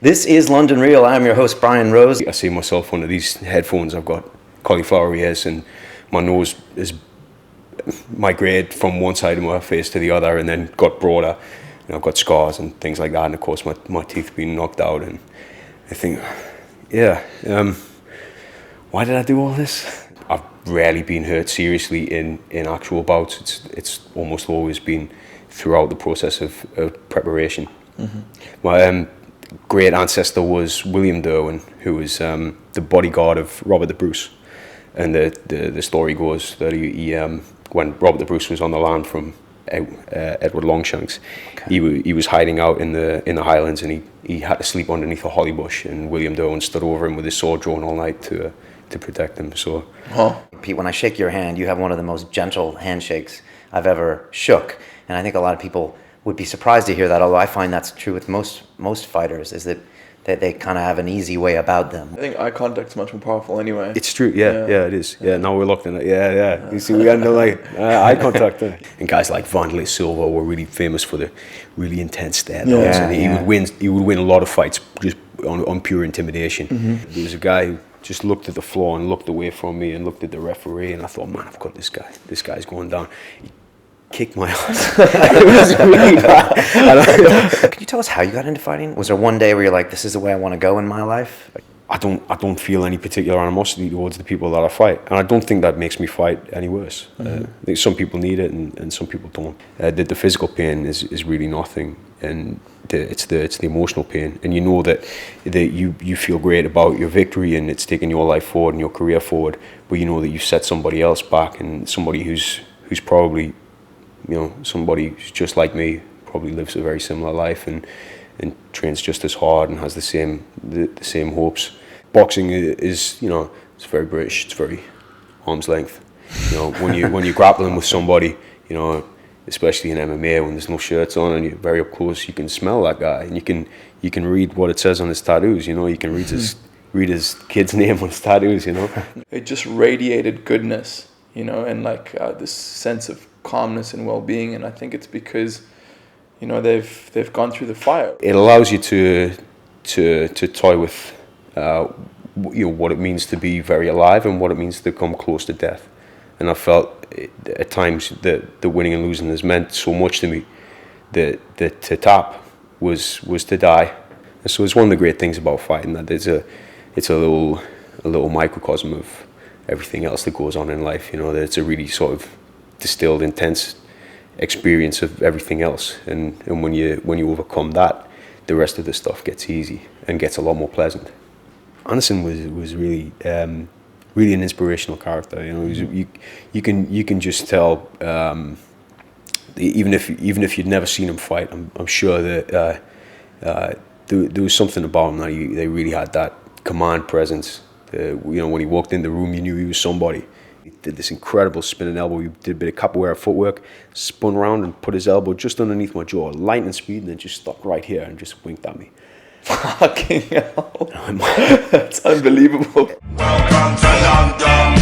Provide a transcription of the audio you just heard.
This is London Real. I'm your host, Brian Rose. I see myself under these headphones. I've got cauliflower ears and my nose is migrated from one side of my face to the other and then got broader. You know, I've got scars and things like that, and of course my teeth being knocked out. And I think, why did I do all this? I've rarely been hurt seriously in actual bouts. It's almost always been throughout the process of preparation. Mm-hmm. My great ancestor was William de Irwin, who was the bodyguard of Robert the Bruce. And the story goes that he when Robert the Bruce was on the lam from Edward Longshanks, okay, he was hiding out in the Highlands, and he had to sleep underneath a holly bush, and William de Irwin stood over him with his sword drawn all night to protect him. So, Pete, when I shake your hand, you have one of the most gentle handshakes I've ever shook, and I think a lot of people would be surprised to hear that. Although I find that's true with most fighters, is that they kind of have an easy way about them. I think eye contact's much more powerful anyway. It's true, yeah, it is. Yeah, now we're locked in it. Yeah. You see, we got no eye contact. And guys like Anderson Silva were really famous for the really intense stare-downs, and he would win a lot of fights just on pure intimidation. Mm-hmm. There was a guy who just looked at the floor and looked away from me and looked at the referee, and I thought, man, I've got this guy. This guy's going down. He kicked my ass. It was really bad. Could you tell us how you got into fighting? Was there one day where you're like, this is the way I want to go in my life? I don't feel any particular animosity towards the people that I fight, and I don't think that makes me fight any worse. Mm-hmm. I think some people need it and some people don't. The physical pain is really nothing, and it's the emotional pain, and you know that you feel great about your victory and it's taking your life forward and your career forward, but you know that you set somebody else back, and somebody who's probably, you know, somebody who's just like me, probably lives a very similar life and trains just as hard and has the same hopes. Boxing is, you know, it's very British. It's very arm's length. You know, when you're grappling with somebody, you know, especially in MMA when there's no shirts on and you're very up close, you can smell that guy and you can read what it says on his tattoos. You know, you can read his kid's name on his tattoos. You know, it just radiated goodness, you know, and like this sense of calmness and well-being, and I think it's because, you know, they've gone through the fire. It allows you to toy with you know, what it means to be very alive and what it means to come close to death. And I felt at times that the winning and losing has meant so much to me that to tap was to die. And so it's one of the great things about fighting, that it's a little microcosm of everything else that goes on in life. You know, that it's a really sort of distilled, intense experience of everything else, and when you overcome that, the rest of the stuff gets easy and gets a lot more pleasant. Anderson was really really an inspirational character. You know, you can just tell, even if you'd never seen him fight, I'm sure that there was something about him that they really had that command presence. You know, when he walked in the room, you knew he was somebody. He did this incredible spinning elbow. He did a bit of capoeira footwork, spun around and put his elbow just underneath my jaw, lightning speed, and then just stopped right here and just winked at me. Fucking hell. That's unbelievable. Welcome to London.